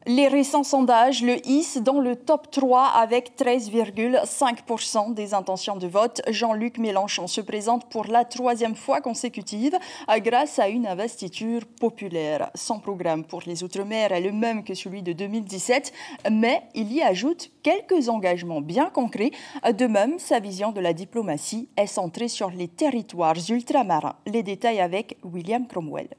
Les récents sondages le hissent dans le top 3 avec 13,5% des intentions de vote. Jean-Luc Mélenchon se présente pour la 3e fois consécutive grâce à une investiture populaire. Son programme pour les Outre-mer est le même que celui de 2017, mais il y ajoute quelques engagements bien concrets. De même, sa vision de la diplomatie est centrée sur les territoires ultramarins. Les détails avec William Cromwell.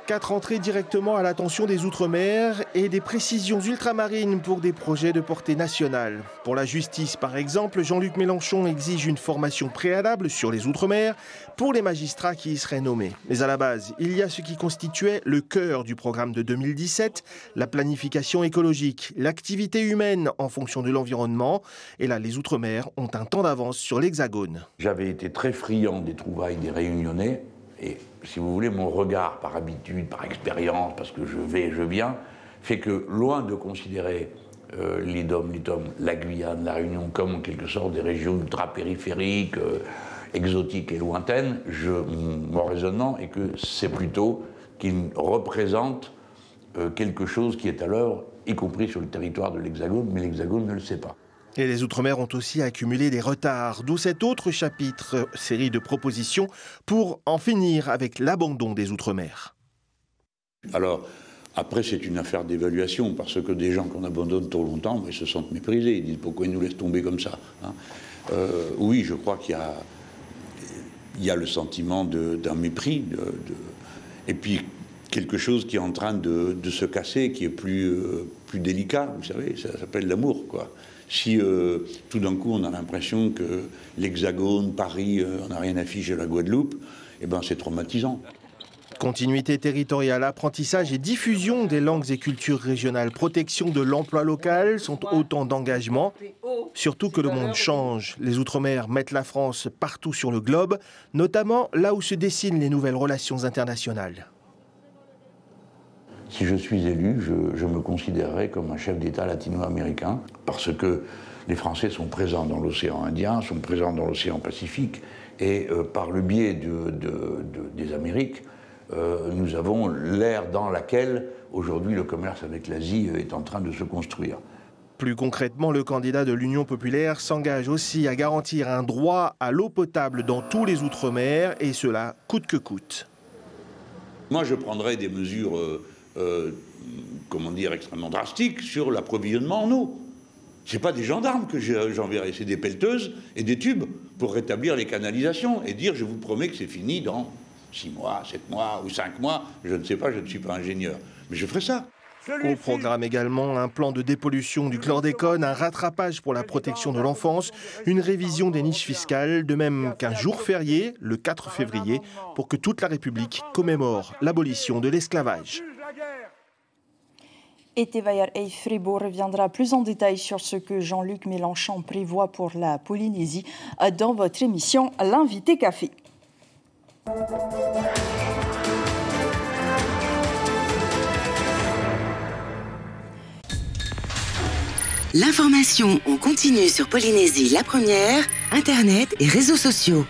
4 entrées directement à l'attention des Outre-mer et des précisions ultramarines pour des projets de portée nationale. Pour la justice, par exemple, Jean-Luc Mélenchon exige une formation préalable sur les Outre-mer pour les magistrats qui y seraient nommés. Mais à la base, il y a ce qui constituait le cœur du programme de 2017, la planification écologique, l'activité humaine en fonction de l'environnement. Et là, les Outre-mer ont un temps d'avance sur l'Hexagone. J'avais été très friand des trouvailles des Réunionnais. Et si vous voulez, mon regard par habitude, par expérience, parce que je vais et je viens, fait que loin de considérer les DOM, la Guyane, la Réunion comme en quelque sorte des régions ultra-périphériques, exotiques et lointaines, mon raisonnement est que c'est plutôt qu'ils représentent quelque chose qui est à l'œuvre, y compris sur le territoire de l'Hexagone, mais l'Hexagone ne le sait pas. Et les Outre-mer ont aussi accumulé des retards, d'où cet autre chapitre, série de propositions pour en finir avec l'abandon des Outre-mer. Alors, après, c'est une affaire d'évaluation, parce que des gens qu'on abandonne trop longtemps, ils se sentent méprisés, ils disent pourquoi ils nous laissent tomber comme ça, hein. Oui, je crois qu'il y a le sentiment d'un mépris, et puis quelque chose qui est en train de se casser, qui est plus délicat, vous savez, ça s'appelle l'amour, quoi. Si tout d'un coup on a l'impression que l'Hexagone, Paris, on n'a rien affiché à la Guadeloupe, eh ben c'est traumatisant. Continuité territoriale, apprentissage et diffusion des langues et cultures régionales, protection de l'emploi local sont autant d'engagements. Surtout que le monde change. Les Outre-mer mettent la France partout sur le globe, notamment là où se dessinent les nouvelles relations internationales. Si je suis élu, je me considérerai comme un chef d'État latino-américain, parce que les Français sont présents dans l'océan Indien, sont présents dans l'océan Pacifique, et par le biais des Amériques, nous avons l'ère dans laquelle, aujourd'hui, le commerce avec l'Asie est en train de se construire. Plus concrètement, le candidat de l'Union populaire s'engage aussi à garantir un droit à l'eau potable dans tous les Outre-mer, et cela coûte que coûte. Moi, je prendrai des mesures extrêmement drastiques sur l'approvisionnement en eau. Ce n'est pas des gendarmes que j'enverrai, c'est des pelleteuses et des tubes pour rétablir les canalisations et dire je vous promets que c'est fini dans 6 mois, 7 mois ou 5 mois. Je ne sais pas, je ne suis pas ingénieur. Mais je ferai ça. Au programme également, un plan de dépollution du chlordécone, un rattrapage pour la protection de l'enfance, une révision des niches fiscales, de même qu'un jour férié, le 4 février, pour que toute la République commémore l'abolition de l'esclavage. Et Tevayer Fribourg reviendra plus en détail sur ce que Jean-Luc Mélenchon prévoit pour la Polynésie dans votre émission L'Invité Café. L'information en continu sur Polynésie la première, Internet et réseaux sociaux.